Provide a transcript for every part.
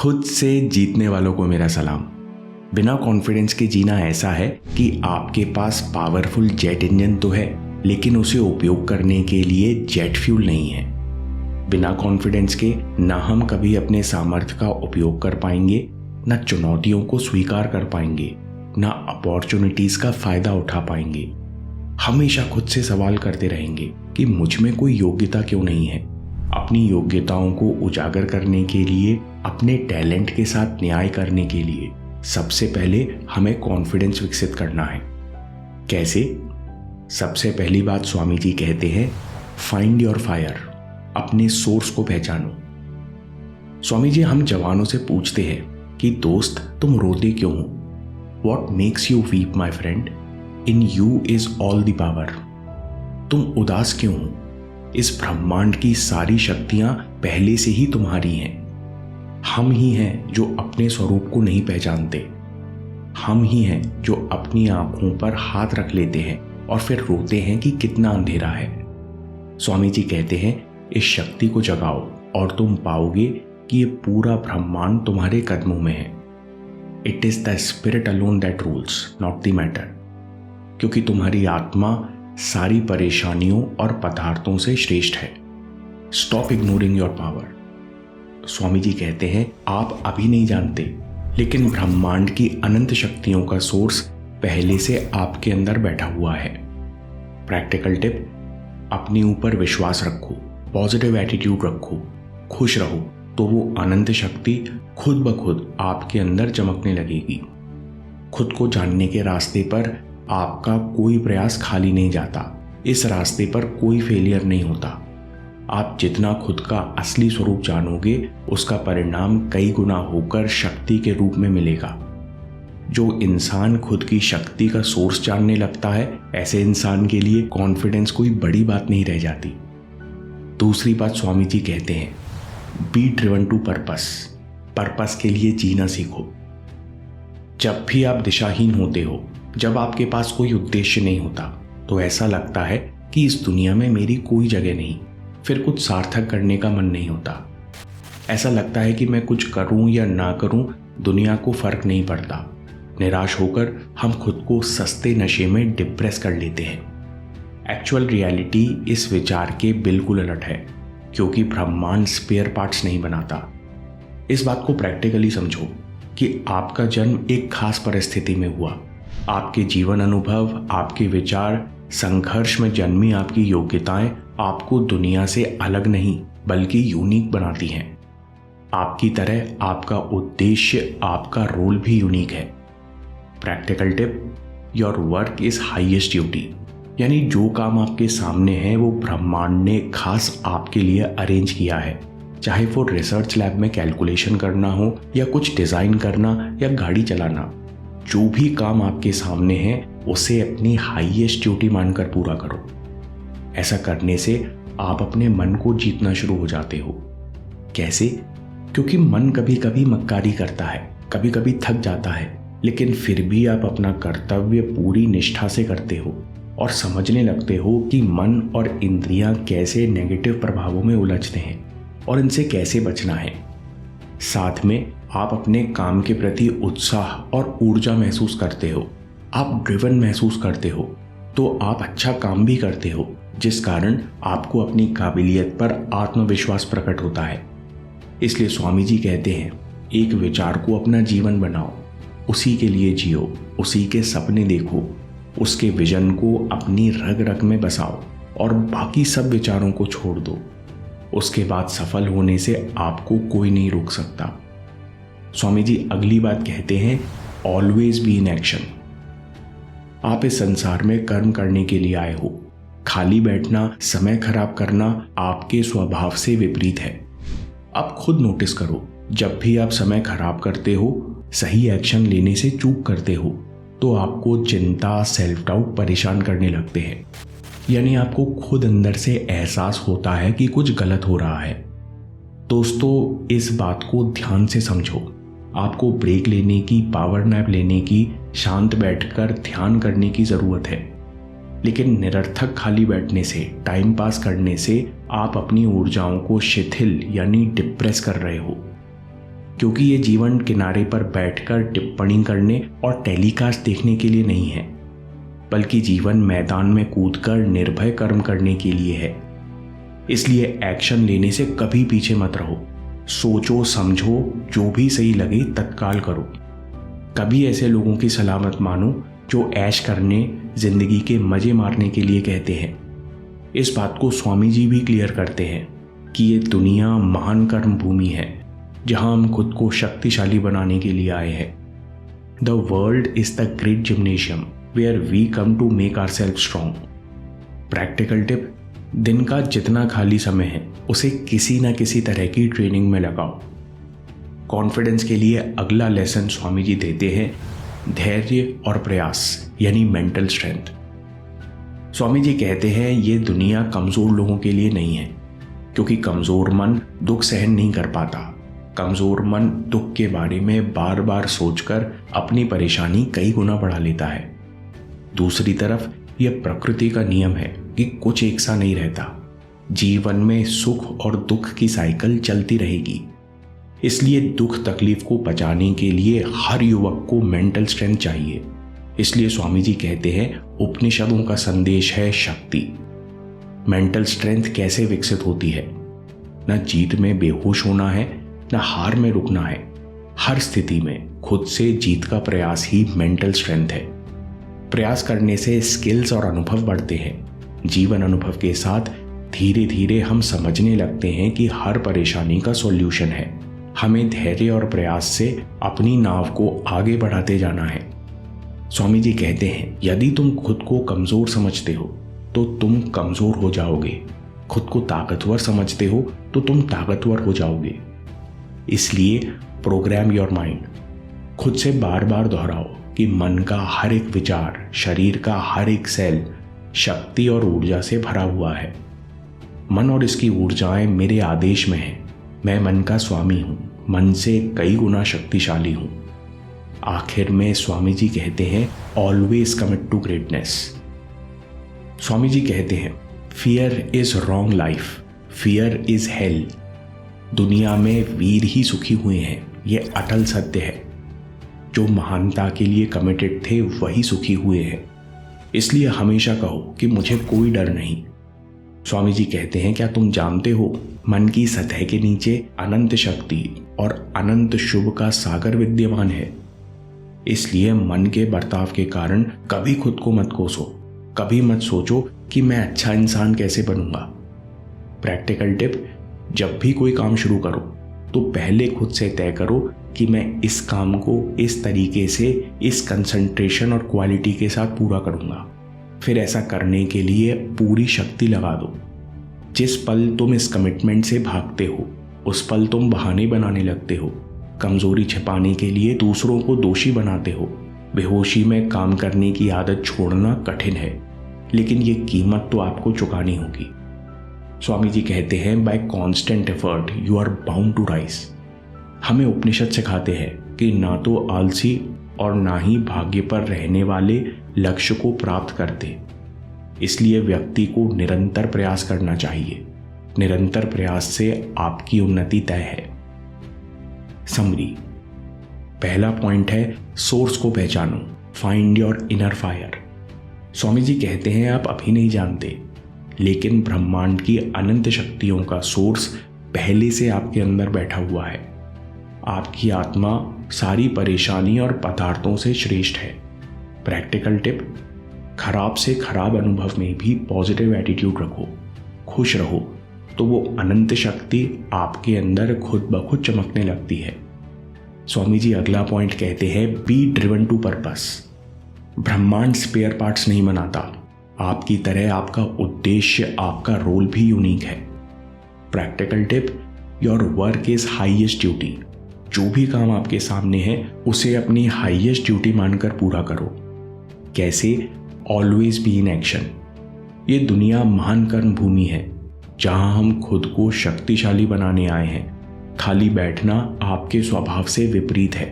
खुद से जीतने वालों को मेरा सलाम। बिना कॉन्फिडेंस के जीना ऐसा है कि आपके पास पावरफुल जेट इंजन तो है, लेकिन उसे उपयोग करने के लिए जेट फ्यूल नहीं है। बिना कॉन्फिडेंस के ना हम कभी अपने सामर्थ्य का उपयोग कर पाएंगे, ना चुनौतियों को स्वीकार कर पाएंगे, ना अपॉर्चुनिटीज का फायदा उठा पाएंगे। हमेशा खुद से सवाल करते रहेंगे कि मुझ में कोई योग्यता क्यों नहीं है। अपनी योग्यताओं को उजागर करने के लिए, अपने टैलेंट के साथ न्याय करने के लिए सबसे पहले हमें कॉन्फिडेंस विकसित करना है। कैसे? सबसे पहली बात स्वामी जी कहते हैं, फाइंड योर फायर, अपने सोर्स को पहचानो। स्वामी जी हम जवानों से पूछते हैं कि दोस्त तुम रोते क्यों हो? What makes you weep my friend? In you is all the power. तुम उदास क्यों हो? इस ब्रह्मांड की सारी शक्तियां पहले से ही तुम्हारी हैं। हम ही हैं जो अपने स्वरूप को नहीं पहचानते। हम ही हैं जो अपनी आंखों पर हाथ रख लेते हैं और फिर रोते हैं कि कितना अंधेरा है। स्वामी जी कहते हैं, इस शक्ति को जगाओ और तुम पाओगे कि ये पूरा ब्रह्मांड तुम्हारे कदमों में है। It is the spirit alone that rules, not the matter. क्योंकि तुम्हारी आत्मा सारी परेशानियों और पदार्थों से श्रेष्ठ है। Stop ignoring your power. Swami ji कहते हैं, आप अभी नहीं जानते, लेकिन ब्रह्मांड की अनंत शक्तियों का सोर्स पहले से आपके अंदर बैठा हुआ है। प्रैक्टिकल टिप, अपने ऊपर विश्वास रखो, पॉजिटिव एटीट्यूड रखो, खुश रहो, तो वो अनंत शक्ति खुद ब खुद आपके अंदर चमकने लगेगी। खुद को जानने के रास्ते पर आपका कोई प्रयास खाली नहीं जाता। इस रास्ते पर कोई फेलियर नहीं होता। आप जितना खुद का असली स्वरूप जानोगे, उसका परिणाम कई गुना होकर शक्ति के रूप में मिलेगा। जो इंसान खुद की शक्ति का सोर्स जानने लगता है, ऐसे इंसान के लिए कॉन्फिडेंस कोई बड़ी बात नहीं रह जाती। दूसरी बात स्वामी जी कहते हैं, be driven to purpose. Purpose के लिए जीना सीखो। जब भी आप दिशाहीन होते हो, जब आपके पास कोई उद्देश्य नहीं होता, तो ऐसा लगता है कि इस दुनिया में मेरी कोई जगह नहीं, फिर कुछ सार्थक करने का मन नहीं होता। ऐसा लगता है कि मैं कुछ करूं या ना करूं, दुनिया को फर्क नहीं पड़ता। निराश होकर हम खुद को सस्ते नशे में डिप्रेस कर लेते हैं। एक्चुअल रियलिटी इस विचार के बिल्कुल उलट है, क्योंकि ब्रह्मांड स्पेयर पार्ट्स नहीं बनाता। इस बात को प्रैक्टिकली समझो कि आपका जन्म एक खास परिस्थिति में हुआ। आपके जीवन अनुभव, आपके विचार, संघर्ष में जन्मी आपकी योग्यताएं आपको दुनिया से अलग नहीं बल्कि यूनिक बनाती हैं। आपकी तरह आपका उद्देश्य, आपका रोल भी यूनिक है। Practical tip, your work is highest duty. यानी जो काम आपके सामने है वो ब्रह्मांड ने खास आपके लिए अरेंज किया है। चाहे वो रिसर्च लैब में कैलकुलेशन करना हो, या कुछ डिजाइन करना, या गाड़ी चलाना, जो भी काम आपके सामने है उसे अपनी हाईएस्ट ड्यूटी मानकर पूरा करो। ऐसा करने से आप अपने मन को जीतना शुरू हो जाते हो। कैसे? क्योंकि मन कभी कभी मक्कारी करता है, कभी कभी थक जाता है, लेकिन फिर भी आप अपना कर्तव्य पूरी निष्ठा से करते हो और समझने लगते हो कि मन और इंद्रियां कैसे नेगेटिव प्रभावों में उलझते हैं और इनसे कैसे बचना है। साथ में आप अपने काम के प्रति उत्साह और ऊर्जा महसूस करते हो। आप ड्रिवन महसूस करते हो, तो आप अच्छा काम भी करते हो, जिस कारण आपको अपनी काबिलियत पर आत्मविश्वास प्रकट होता है। इसलिए स्वामी जी कहते हैं, एक विचार को अपना जीवन बनाओ, उसी के लिए जियो, उसी के सपने देखो, उसके विजन को अपनी रग रग में बसाओ और बाकी सब विचारों को छोड़ दो। उसके बाद सफल होने से आपको कोई नहीं रोक सकता। स्वामी जी अगली बात कहते हैं, ऑलवेज बी इन एक्शन। आप इस संसार में कर्म करने के लिए आए हो। खाली बैठना, समय खराब करना आपके स्वभाव से विपरीत है। आप खुद नोटिस करो, जब भी आप समय खराब करते हो, सही एक्शन लेने से चूक करते हो, तो आपको चिंता, सेल्फ डाउट परेशान करने लगते हैं। यानी आपको खुद अंदर से एहसास होता है कि कुछ गलत हो रहा है। दोस्तों, इस बात को ध्यान से समझो। आपको ब्रेक लेने की, पावर नैप लेने की, शांत बैठकर ध्यान करने की जरूरत है। लेकिन निरर्थक खाली बैठने से, टाइम पास करने से आप अपनी ऊर्जाओं को शिथिल यानी डिप्रेस कर रहे हो। क्योंकि ये जीवन किनारे पर बैठकर टिप्पणी करने और टेलीकास्ट देखने के लिए नहीं है, बल्कि जीवन मैदान में कूदकर निर्भय कर्म करने के लिए है। इसलिए एक्शन लेने से कभी पीछे मत रहो। सोचो समझो, जो भी सही लगे तत्काल करो। कभी ऐसे लोगों की सलाह मत मानो जो ऐश करने, जिंदगी के मजे मारने के लिए कहते हैं। इस बात को स्वामी जी भी क्लियर करते हैं कि ये दुनिया महान कर्म भूमि है, जहां हम खुद को शक्तिशाली बनाने के लिए आए हैं। The world is the great gymnasium where we come to make ourselves strong. Practical tip: दिन का जितना खाली समय है उसे किसी न किसी तरह की ट्रेनिंग में लगाओ। कॉन्फिडेंस के लिए अगला लेसन स्वामी जी देते हैं धैर्य और प्रयास, यानी मेंटल स्ट्रेंथ। स्वामी जी कहते हैं ये दुनिया कमजोर लोगों के लिए नहीं है, क्योंकि कमजोर मन दुख सहन नहीं कर पाता। कमजोर मन दुख के बारे में बार बार सोचकर अपनी परेशानी कई गुना बढ़ा लेता है। दूसरी तरफ यह प्रकृति का नियम है कि कुछ एक सा नहीं रहता। जीवन में सुख और दुख की साइकिल चलती रहेगी। इसलिए दुख तकलीफ को बचाने के लिए हर युवक को मेंटल स्ट्रेंथ चाहिए। इसलिए स्वामी जी कहते हैं उपनिषदों का संदेश है शक्ति। मेंटल स्ट्रेंथ कैसे विकसित होती है? न जीत में बेहोश होना है, न हार में रुकना है। हर स्थिति में खुद से जीत का प्रयास ही मेंटल स्ट्रेंथ है। प्रयास करने से स्किल्स और अनुभव बढ़ते हैं। जीवन अनुभव के साथ धीरे धीरे हम समझने लगते हैं कि हर परेशानी का सॉल्यूशन है। हमें धैर्य और प्रयास से अपनी नाव को आगे बढ़ाते जाना है। स्वामी जी कहते हैं यदि तुम खुद को कमजोर समझते हो तो तुम कमजोर हो जाओगे। खुद को ताकतवर समझते हो तो तुम ताकतवर हो जाओगे। इसलिए प्रोग्राम योर माइंड। खुद से बार बार दोहराओ कि मन का हर एक विचार, शरीर का हर एक सेल शक्ति और ऊर्जा से भरा हुआ है। मन और इसकी ऊर्जाएं मेरे आदेश में हैं। मैं मन का स्वामी हूं, मन से कई गुना शक्तिशाली हूं। आखिर में स्वामी जी कहते हैं ऑलवेज कमिट टू ग्रेटनेस। स्वामी जी कहते हैं fear is wrong life, fear is hello. दुनिया में वीर ही सुखी हुए हैं, यह अटल सत्य है। जो महानता के लिए कमिटेड थे वही सुखी हुए हैं। इसलिए हमेशा कहो कि मुझे कोई डर नहीं। स्वामी जी कहते हैं क्या तुम जानते हो मन की सतह के नीचे अनंत शक्ति और अनंत शुभ का सागर विद्यमान है। इसलिए मन के बर्ताव के कारण कभी खुद को मत कोसो। कभी मत सोचो कि मैं अच्छा इंसान कैसे बनूंगा। प्रैक्टिकल टिप: जब भी कोई काम शुरू करो तो पहले खुद से तय करो कि मैं इस काम को इस तरीके से, इस कंसंट्रेशन और क्वालिटी के साथ पूरा करूंगा। फिर ऐसा करने के लिए पूरी शक्ति लगा दो। जिस पल तुम इस कमिटमेंट से भागते हो उस पल तुम बहाने बनाने लगते हो। कमजोरी छिपाने के लिए दूसरों को दोषी बनाते हो। बेहोशी में काम करने की आदत छोड़ना कठिन है, लेकिन ये कीमत तो आपको चुकानी होगी। स्वामी जी कहते हैं by constant effort you are bound to rise. हमें उपनिषद सिखाते हैं कि ना तो आलसी और ना ही भाग्य पर रहने वाले लक्ष्य को प्राप्त करते। इसलिए व्यक्ति को निरंतर प्रयास करना चाहिए। निरंतर प्रयास से आपकी उन्नति तय है। समरी: पहला पॉइंट है सोर्स को पहचानो, फाइंड योर इनर फायर। स्वामी जी कहते हैं आप अभी नहीं जानते, लेकिन ब्रह्मांड की अनंत शक्तियों का सोर्स पहले से आपके अंदर बैठा हुआ है। आपकी आत्मा सारी परेशानी और पदार्थों से श्रेष्ठ है। प्रैक्टिकल टिप: खराब से खराब अनुभव में भी पॉजिटिव एटीट्यूड रखो, खुश रहो, तो वो अनंत शक्ति आपके अंदर खुद ब खुद चमकने लगती है। स्वामी जी अगला पॉइंट कहते हैं बी ड्रिवन टू पर्पस। ब्रह्मांड स्पेयर पार्ट्स नहीं बनाता। आपकी तरह आपका उद्देश्य, आपका रोल भी यूनिक है। Practical tip: your work is highest duty. जो भी काम आपके सामने है उसे अपनी हाईएस्ट ड्यूटी मानकर पूरा करो। कैसे? Always be in action. ये दुनिया महान कर्म भूमि है, जहां हम खुद को शक्तिशाली बनाने आए हैं। खाली बैठना आपके स्वभाव से विपरीत है।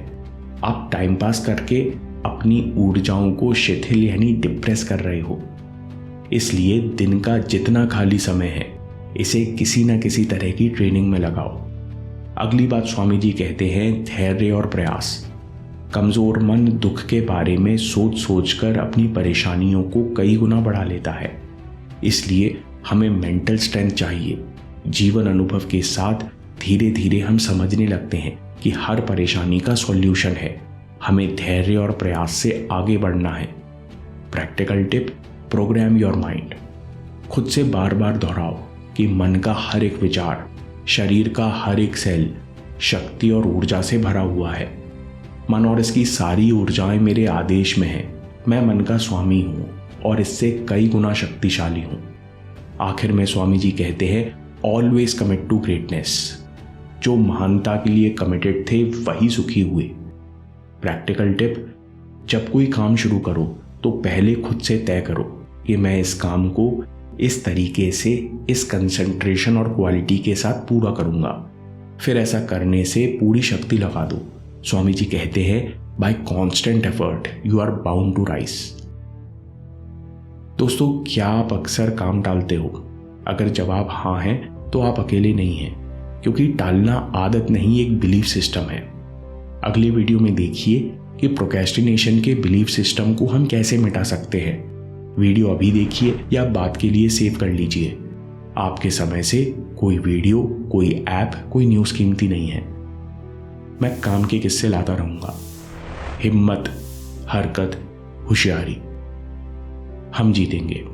आप टाइम पास करके अपनी ऊर्जाओं को शिथिल यानी डिप्रेस कर रहे हो। इसलिए दिन का जितना खाली समय है इसे किसी न किसी तरह की ट्रेनिंग में लगाओ। अगली बात स्वामी जी कहते हैं धैर्य और प्रयास। कमजोर मन दुख के बारे में सोच सोचकर अपनी परेशानियों को कई गुना बढ़ा लेता है। इसलिए हमें मेंटल स्ट्रेंथ चाहिए। जीवन अनुभव के साथ धीरे धीरे हम समझने लगते हैं कि हर परेशानी का सॉल्यूशन है। हमें धैर्य और प्रयास से आगे बढ़ना है। Practical tip, programme your mind. खुद से बार बार दोहराओ कि मन का हर एक विचार, शरीर का हर एक सेल शक्ति और ऊर्जा से भरा हुआ है। मन और इसकी सारी ऊर्जाएं मेरे आदेश में है। मैं मन का स्वामी हूं और इससे कई गुना शक्तिशाली हूं। आखिर में स्वामी जी कहते हैं ऑलवेज कमिट टू ग्रेटनेस। जो महानता के लिए कमिटेड थे वही सुखी हुए। प्रैक्टिकल टिप, जब कोई काम शुरू करो तो पहले खुद से तय करो कि मैं इस काम को इस तरीके से, इस कंसंट्रेशन और क्वालिटी के साथ पूरा करूंगा। फिर ऐसा करने से पूरी शक्ति लगा दो। स्वामी जी कहते हैं by constant effort you are bound to rise. दोस्तों, क्या आप अक्सर काम टालते हो? अगर जवाब हाँ है तो आप अकेले नहीं हैं, क्योंकि टालना आदत नहीं, एक बिलीफ सिस्टम है। अगले वीडियो में देखिए कि प्रोक्रेस्टिनेशन के बिलीफ सिस्टम को हम कैसे मिटा सकते हैं। वीडियो अभी देखिए या बात के लिए सेव कर लीजिए। आपके समय से कोई वीडियो, कोई ऐप, कोई न्यूज़ कीमती नहीं है। मैं काम के किस्से लाता रहूंगा। हिम्मत, हरकत, होशियारी, हम जीतेंगे।